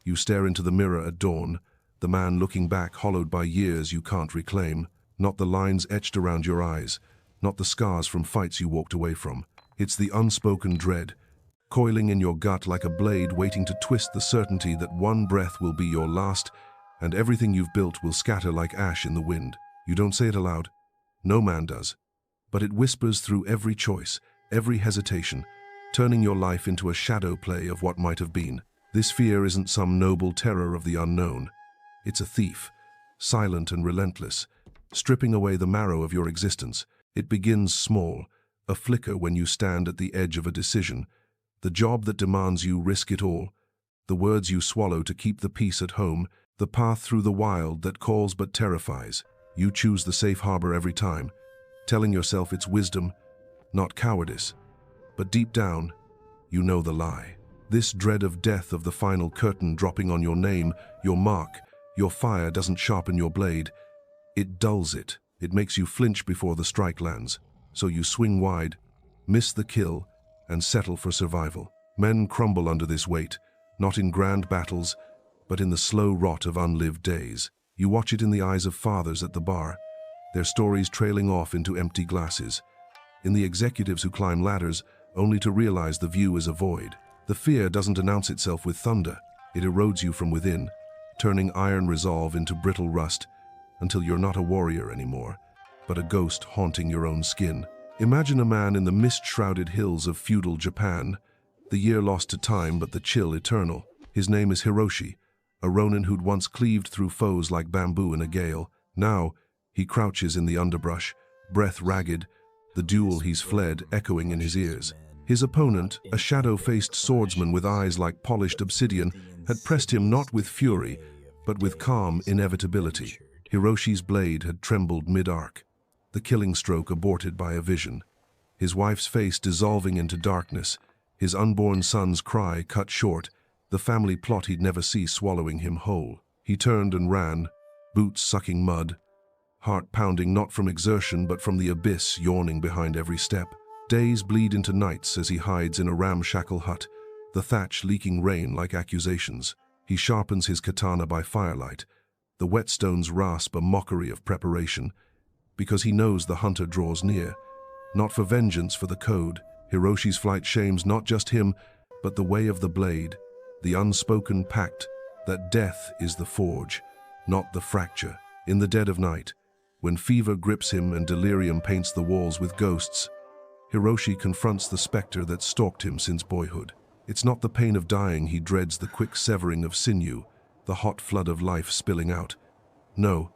You stare into the mirror at dawn, the man looking back hollowed by years you can't reclaim, not the lines etched around your eyes, not the scars from fights you walked away from. It's the unspoken dread, coiling in your gut like a blade waiting to twist the certainty that one breath will be your last and everything you've built will scatter like ash in the wind. You don't say it aloud. No man does. But it whispers through every choice, every hesitation, turning your life into a shadow play of what might have been. This fear isn't some noble terror of the unknown. It's a thief, silent and relentless, stripping away the marrow of your existence. It begins small, a flicker when you stand at the edge of a decision, the job that demands you risk it all, the words you swallow to keep the peace at home, the path through the wild that calls but terrifies. You choose the safe harbor every time, telling yourself it's wisdom, not cowardice. But deep down, you know the lie. This dread of death, of the final curtain dropping on your name, your mark, your fire doesn't sharpen your blade. It dulls it. It makes you flinch before the strike lands. So you swing wide, miss the kill, and settle for survival. Men crumble under this weight, not in grand battles, but in the slow rot of unlived days. You watch it in the eyes of fathers at the bar, their stories trailing off into empty glasses. In the executives who climb ladders, only to realize the view is a void. The fear doesn't announce itself with thunder. It erodes you from within, turning iron resolve into brittle rust, until you're not a warrior anymore, but a ghost haunting your own skin. Imagine a man in the mist-shrouded hills of feudal Japan, the year lost to time but the chill eternal. His name is Hiroshi, a ronin who'd once cleaved through foes like bamboo in a gale. Now, he crouches in the underbrush, breath ragged, the duel he's fled echoing in his ears. His opponent, a shadow-faced swordsman with eyes like polished obsidian, had pressed him not with fury, but with calm inevitability. Hiroshi's blade had trembled mid-arc, the killing stroke aborted by a vision. His wife's face dissolving into darkness, his unborn son's cry cut short, the family plot he'd never see swallowing him whole. He turned and ran, boots sucking mud, heart pounding not from exertion but from the abyss yawning behind every step. Days bleed into nights as he hides in a ramshackle hut, the thatch leaking rain like accusations. He sharpens his katana by firelight, the whetstones rasp a mockery of preparation, because he knows the hunter draws near. Not for vengeance, for the code. Hiroshi's flight shames not just him, but the way of the blade, the unspoken pact that death is the forge, not the fracture. In the dead of night, when fever grips him and delirium paints the walls with ghosts, Hiroshi confronts the specter that stalked him since boyhood. It's not the pain of dying he dreads, the quick severing of sinew, the hot flood of life spilling out. No,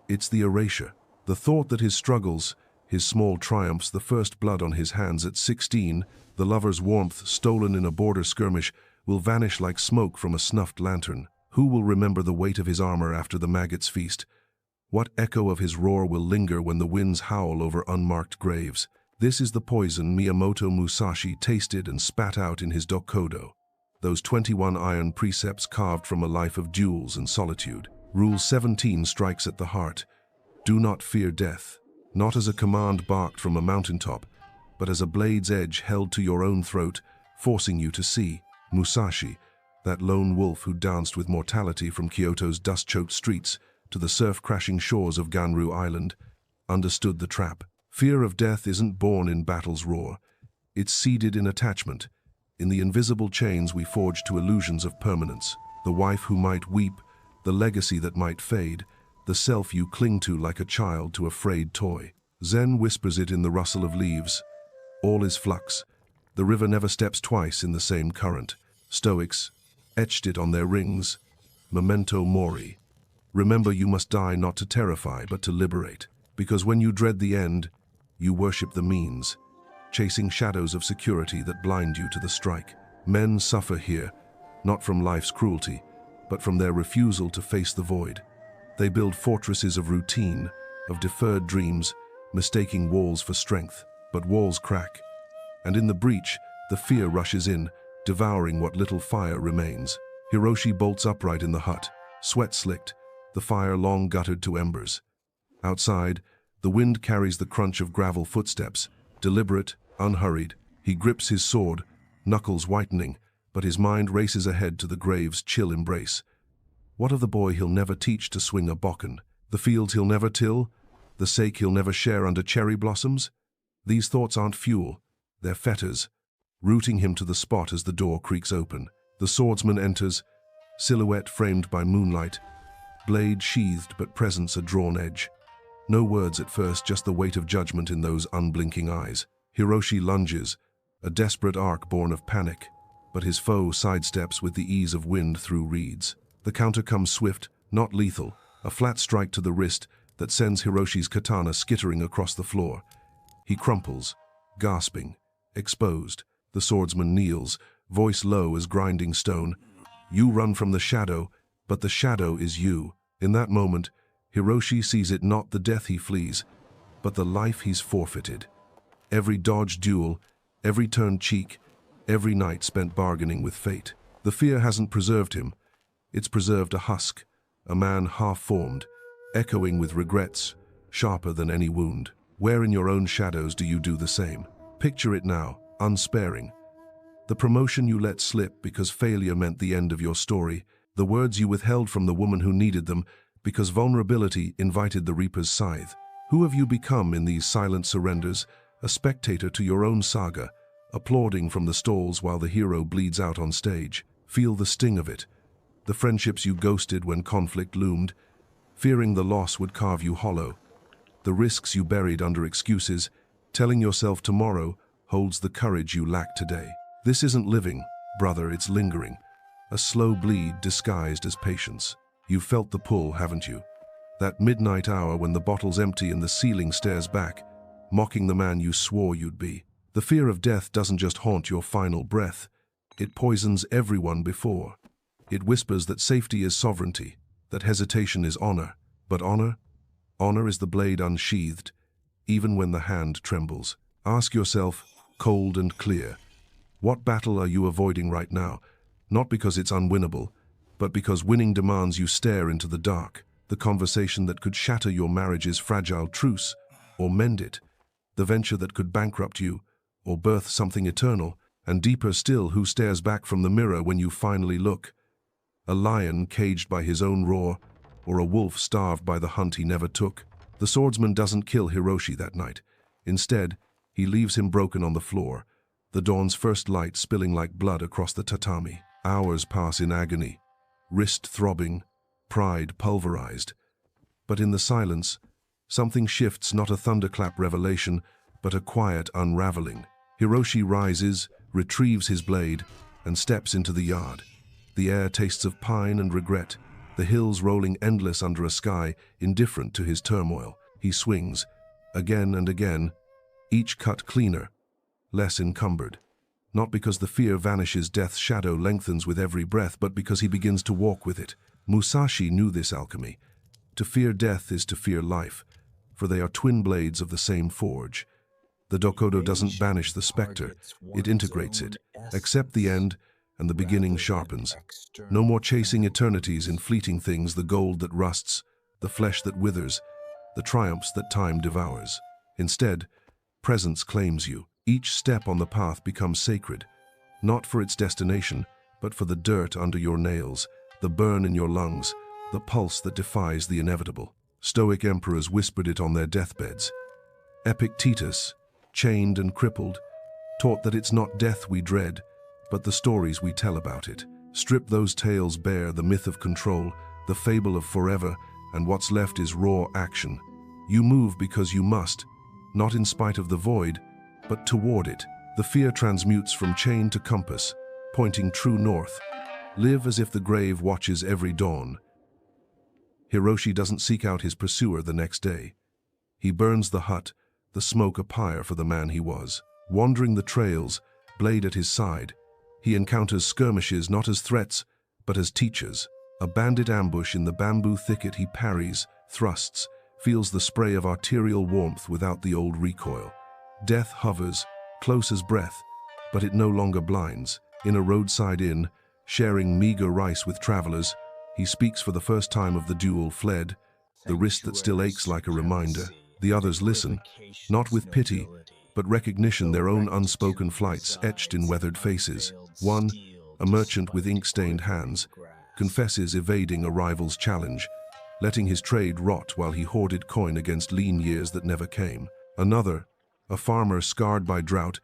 it's the erasure. The thought that his struggles, his small triumphs, the first blood on his hands at 16, the lover's warmth stolen in a border skirmish, will vanish like smoke from a snuffed lantern. Who will remember the weight of his armor after the maggots feast? What echo of his roar will linger when the winds howl over unmarked graves? This is the poison Miyamoto Musashi tasted and spat out in his Dokkodo. Those 21 iron precepts carved from a life of duels and solitude. Rule 17 strikes at the heart. Do not fear death, not as a command barked from a mountaintop, but as a blade's edge held to your own throat, forcing you to see. Musashi, that lone wolf who danced with mortality from Kyoto's dust-choked streets to the surf-crashing shores of Ganru Island, understood the trap. Fear of death isn't born in battle's roar. It's seeded in attachment, in the invisible chains we forge to illusions of permanence. The wife who might weep, the legacy that might fade, the self you cling to like a child to a frayed toy. Zen whispers it in the rustle of leaves. All is flux. The river never steps twice in the same current. Stoics etched it on their rings. Memento mori. Remember, you must die not to terrify, but to liberate. Because when you dread the end, you worship the means, chasing shadows of security that blind you to the strike. Men suffer here, not from life's cruelty, but from their refusal to face the void. They build fortresses of routine, of deferred dreams, mistaking walls for strength. But walls crack, and in the breach, the fear rushes in, devouring what little fire remains. Hiroshi bolts upright in the hut, sweat slicked, the fire long guttered to embers. Outside, the wind carries the crunch of gravel footsteps, deliberate, unhurried. He grips his sword, knuckles whitening, but his mind races ahead to the grave's chill embrace. What of the boy he'll never teach to swing a bokken? The fields he'll never till? The sake he'll never share under cherry blossoms? These thoughts aren't fuel, they're fetters, rooting him to the spot as the door creaks open. The swordsman enters, silhouette framed by moonlight, blade sheathed but presence a drawn edge. No words at first, just the weight of judgment in those unblinking eyes. Hiroshi lunges, a desperate arc born of panic, but his foe sidesteps with the ease of wind through reeds. The counter comes swift, not lethal, a flat strike to the wrist that sends Hiroshi's katana skittering across the floor. He crumples, gasping, exposed. The swordsman kneels, voice low as grinding stone. You run from the shadow, but the shadow is you. In that moment, Hiroshi sees it not the death he flees, but the life he's forfeited. Every dodged duel, every turned cheek, every night spent bargaining with fate. The fear hasn't preserved him. It's preserved a husk, a man half-formed, echoing with regrets, sharper than any wound. Where in your own shadows do you do the same? Picture it now, unsparing. The promotion you let slip because failure meant the end of your story, the words you withheld from the woman who needed them because vulnerability invited the reaper's scythe. Who have you become in these silent surrenders, a spectator to your own saga, applauding from the stalls while the hero bleeds out on stage? Feel the sting of it. The friendships you ghosted when conflict loomed, fearing the loss would carve you hollow. The risks you buried under excuses, telling yourself tomorrow holds the courage you lack today. This isn't living, brother, it's lingering. A slow bleed disguised as patience. You've felt the pull, haven't you? That midnight hour when the bottle's empty and the ceiling stares back, mocking the man you swore you'd be. The fear of death doesn't just haunt your final breath, it poisons everyone before. It whispers that safety is sovereignty, that hesitation is honor. But honor? Honor is the blade unsheathed, even when the hand trembles. Ask yourself, cold and clear, what battle are you avoiding right now? Not because it's unwinnable, but because winning demands you stare into the dark. The conversation that could shatter your marriage's fragile truce, or mend it. The venture that could bankrupt you, or birth something eternal. And deeper still, who stares back from the mirror when you finally look? A lion caged by his own roar, or a wolf starved by the hunt he never took? The swordsman doesn't kill Hiroshi that night. Instead, he leaves him broken on the floor, the dawn's first light spilling like blood across the tatami. Hours pass in agony, wrist throbbing, pride pulverized. But in the silence, something shifts, not a thunderclap revelation, but a quiet unraveling. Hiroshi rises, retrieves his blade, and steps into the yard. The air tastes of pine and regret, the hills rolling endless under a sky indifferent to his turmoil. He swings, again and again, each cut cleaner, less encumbered. Not because the fear vanishes, death's shadow lengthens with every breath, but because he begins to walk with it. Musashi knew this alchemy. To fear death is to fear life, for they are twin blades of the same forge. The Dokkodo doesn't banish the specter, it integrates it. Accept the end, and the beginning sharpens. No more chasing eternities in fleeting things, the gold that rusts, the flesh that withers, the triumphs that time devours. Instead, presence claims you. Each step on the path becomes sacred, not for its destination, but for the dirt under your nails, the burn in your lungs, the pulse that defies the inevitable. Stoic emperors whispered it on their deathbeds. Epictetus, chained and crippled, taught that it's not death we dread, but the stories we tell about it. Strip those tales bare, the myth of control, the fable of forever, and what's left is raw action. You move because you must, not in spite of the void, but toward it. The fear transmutes from chain to compass, pointing true north. Live as if the grave watches every dawn. Hiroshi doesn't seek out his pursuer the next day. He burns the hut, the smoke a pyre for the man he was. Wandering the trails, blade at his side, he encounters skirmishes not as threats, but as teachers. A bandit ambush in the bamboo thicket he parries, thrusts, feels the spray of arterial warmth without the old recoil. Death hovers, close as breath, but it no longer blinds. In a roadside inn, sharing meager rice with travelers, he speaks for the first time of the duel fled, the wrist that still aches like a reminder. The others listen, not with pity, but recognition, their own unspoken flights etched in weathered faces. One, A merchant with ink-stained hands confesses evading a rival's challenge, letting his trade rot while he hoarded coin against lean years that never came. Another, a farmer scarred by drought,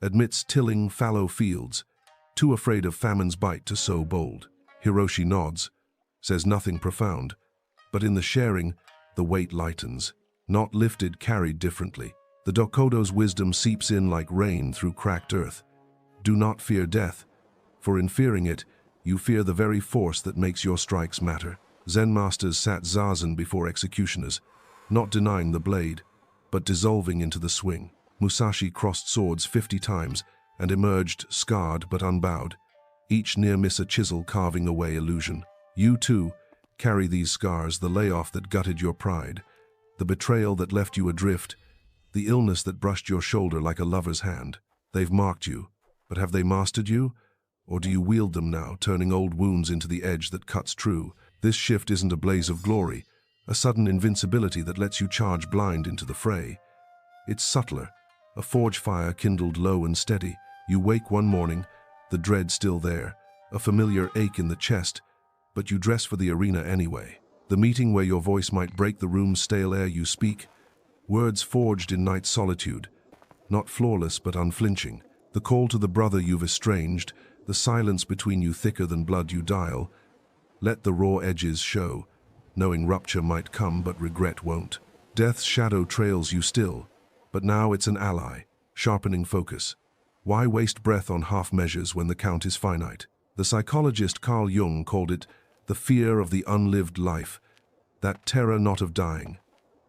admits tilling fallow fields, too afraid of famine's bite to sow bold. Hiroshi nods, says nothing profound, but in the sharing, the weight lightens. Not lifted, carried differently. The Dokkodo's wisdom seeps in like rain through cracked earth. Do not fear death, for in fearing it, you fear the very force that makes your strikes matter. Zen masters sat zazen before executioners, not denying the blade, but dissolving into the swing. Musashi crossed swords 50 times and emerged scarred but unbowed, each near miss a chisel carving away illusion. You, too, carry these scars, the layoff that gutted your pride, the betrayal that left you adrift, the illness that brushed your shoulder like a lover's hand. They've marked you, but have they mastered you? Or do you wield them now, turning old wounds into the edge that cuts true? This shift isn't a blaze of glory, a sudden invincibility that lets you charge blind into the fray. It's subtler, a forge fire kindled low and steady. You wake one morning, the dread still there, a familiar ache in the chest, but you dress for the arena anyway. The meeting where your voice might break the room's stale air. You speak, words forged in night's solitude, not flawless but unflinching. The call to the brother you've estranged, the silence between you thicker than blood you dial. Let the raw edges show, knowing rupture might come but regret won't. Death's shadow trails you still, but now it's an ally, sharpening focus. Why waste breath on half measures when the count is finite? The psychologist Carl Jung called it the fear of the unlived life, that terror not of dying,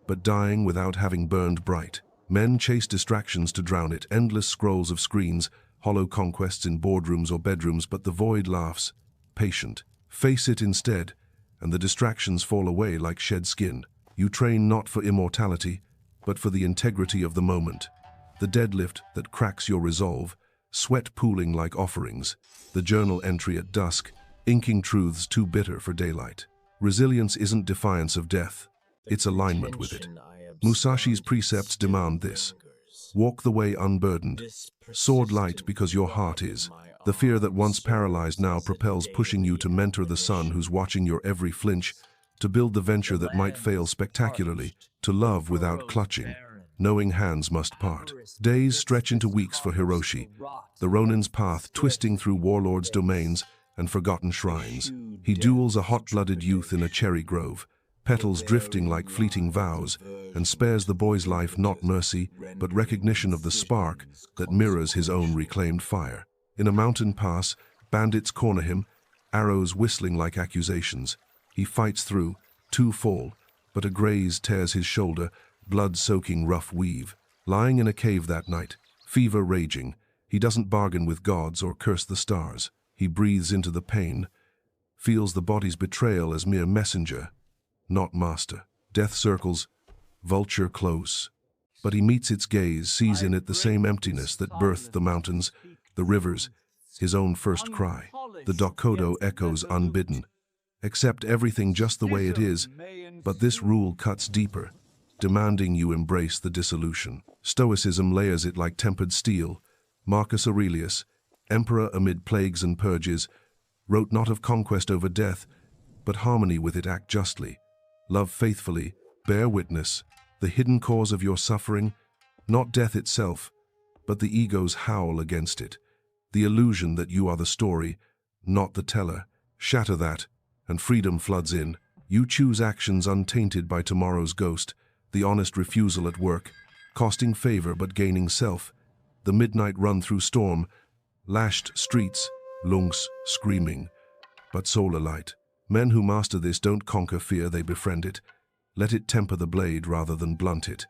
but dying without having burned bright. Men chase distractions to drown it, endless scrolls of screens, hollow conquests in boardrooms or bedrooms, but the void laughs, patient. Face it instead, and the distractions fall away like shed skin. You train not for immortality, but for the integrity of the moment. The deadlift that cracks your resolve, sweat pooling like offerings, the journal entry at dusk, inking truths too bitter for daylight. Resilience isn't defiance of death, it's alignment with it. Musashi's precepts demand this. Walk the way unburdened, sword light because your heart is. The fear that once paralyzed now propels, pushing you to mentor the son who's watching your every flinch, to build the venture that might fail spectacularly, to love without clutching, knowing hands must part. Days stretch into weeks for Hiroshi, the ronin's path twisting through warlords' domains and forgotten shrines. He duels a hot-blooded youth in a cherry grove, petals drifting like fleeting vows, and spares the boy's life not mercy, but recognition of the spark that mirrors his own reclaimed fire. In a mountain pass, bandits corner him, arrows whistling like accusations. He fights through, two fall, but a graze tears his shoulder, blood soaking rough weave. Lying in a cave that night, fever raging, he doesn't bargain with gods or curse the stars. He breathes into the pain, feels the body's betrayal as mere messenger, not master. Death circles, vulture close, but he meets its gaze, sees in it the same emptiness that birthed the mountains, the rivers, his own first cry. The Dokkodo echoes unbidden. Accept everything just the way it is, but this rule cuts deeper, demanding you embrace the dissolution. Stoicism layers it like tempered steel. Marcus Aurelius, emperor amid plagues and purges, wrote not of conquest over death, but harmony with it. Act justly, love faithfully, bear witness. The hidden cause of your suffering, not death itself, but the ego's howl against it. The illusion that you are the story, not the teller. Shatter that, and freedom floods in. You choose actions untainted by tomorrow's ghost, the honest refusal at work, costing favor but gaining self. The midnight run through storm, lashed streets, lungs screaming, but soul alight. Men who master this don't conquer fear, they befriend it. Let it temper the blade rather than blunt it.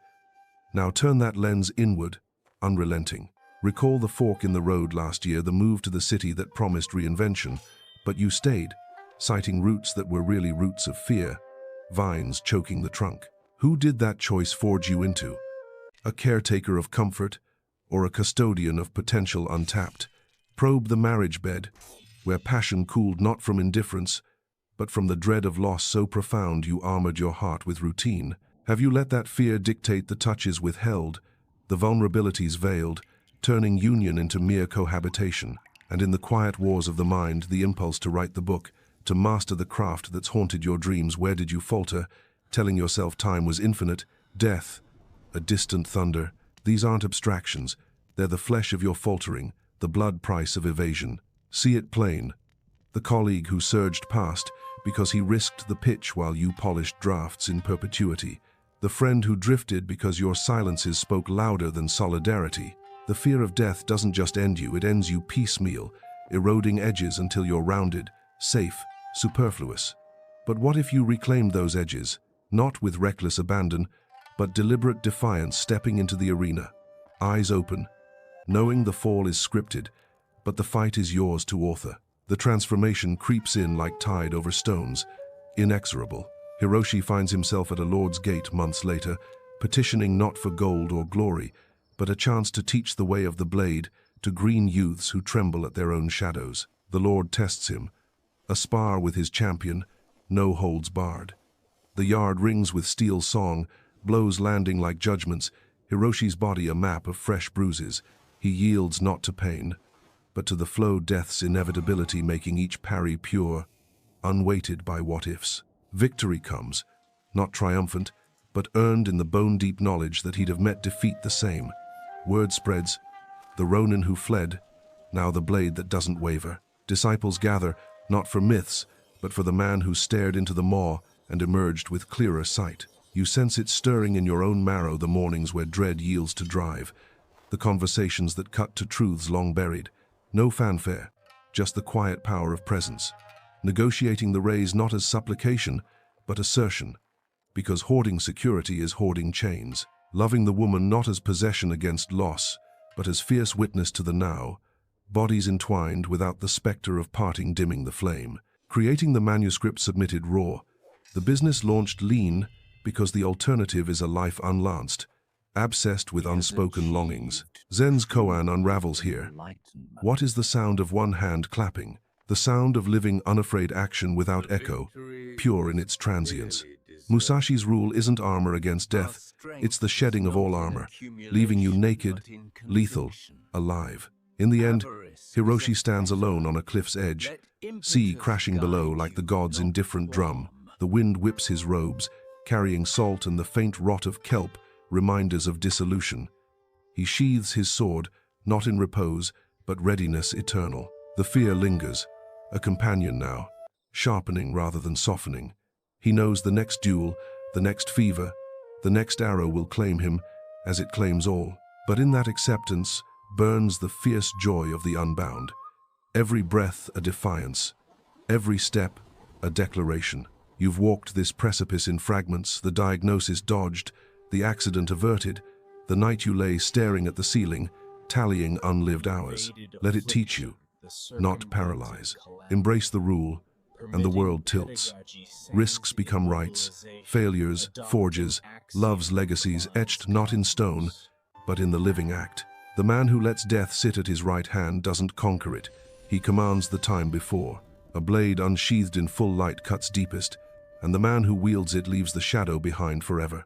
Now turn that lens inward, unrelenting. Recall the fork in the road last year, the move to the city that promised reinvention, but you stayed, citing roots that were really roots of fear, vines choking the trunk. Who did that choice forge you into? A caretaker of comfort, or a custodian of potential untapped? Probe the marriage bed, where passion cooled not from indifference, but from the dread of loss so profound you armored your heart with routine. Have you let that fear dictate the touches withheld, the vulnerabilities veiled, turning union into mere cohabitation? And in the quiet wars of the mind, the impulse to write the book, to master the craft that's haunted your dreams, where did you falter, telling yourself time was infinite, death, a distant thunder? These aren't abstractions. They're the flesh of your faltering, the blood price of evasion. See it plain. The colleague who surged past because he risked the pitch while you polished drafts in perpetuity. The friend who drifted because your silences spoke louder than solidarity. The fear of death doesn't just end you, it ends you piecemeal, eroding edges until you're rounded, safe, superfluous. But what if you reclaimed those edges, not with reckless abandon, but deliberate defiance, stepping into the arena, eyes open, knowing the fall is scripted, but the fight is yours to author. The transformation creeps in like tide over stones, inexorable. Hiroshi finds himself at a lord's gate months later, petitioning not for gold or glory, but a chance to teach the way of the blade to green youths who tremble at their own shadows. The Lord tests him. A spar with his champion, no holds barred. The yard rings with steel song, blows landing like judgments, Hiroshi's body a map of fresh bruises. He yields not to pain, but to the flow death's inevitability, making each parry pure, unweighted by what-ifs. Victory comes, not triumphant, but earned in the bone-deep knowledge that he'd have met defeat the same. Word spreads, the ronin who fled, now the blade that doesn't waver. Disciples gather, not for myths, but for the man who stared into the maw and emerged with clearer sight. You sense it stirring in your own marrow, the mornings where dread yields to drive, the conversations that cut to truths long buried. No fanfare, just the quiet power of presence. Negotiating the raise not as supplication, but assertion, because hoarding security is hoarding chains. Loving the woman not as possession against loss, but as fierce witness to the now, bodies entwined without the specter of parting dimming the flame. Creating the manuscript submitted raw. The business launched lean because the alternative is a life unlanced, abscessed with unspoken longings. Zen's koan unravels here. What is the sound of one hand clapping? The sound of living unafraid action without echo, pure in its transience. Musashi's rule isn't armor against death, it's the shedding of all armor, leaving you naked, lethal, alive. In the end, Hiroshi stands alone on a cliff's edge, sea crashing below like the god's indifferent drum. The wind whips his robes, carrying salt and the faint rot of kelp, reminders of dissolution. He sheathes his sword, not in repose, but readiness eternal. The fear lingers, a companion now, sharpening rather than softening. He knows the next duel, the next fever, the next arrow will claim him, as it claims all. But in that acceptance burns the fierce joy of the unbound. Every breath a defiance, every step a declaration. You've walked this precipice in fragments, the diagnosis dodged, the accident averted, the night you lay staring at the ceiling, tallying unlived hours. Let it teach you, not paralyze. Embrace the rule, and the world tilts. Risks become rights, failures, forges, love's legacies etched not in stone, but in the living act. The man who lets death sit at his right hand doesn't conquer it, he commands the time before. A blade unsheathed in full light cuts deepest, and the man who wields it leaves the shadow behind forever.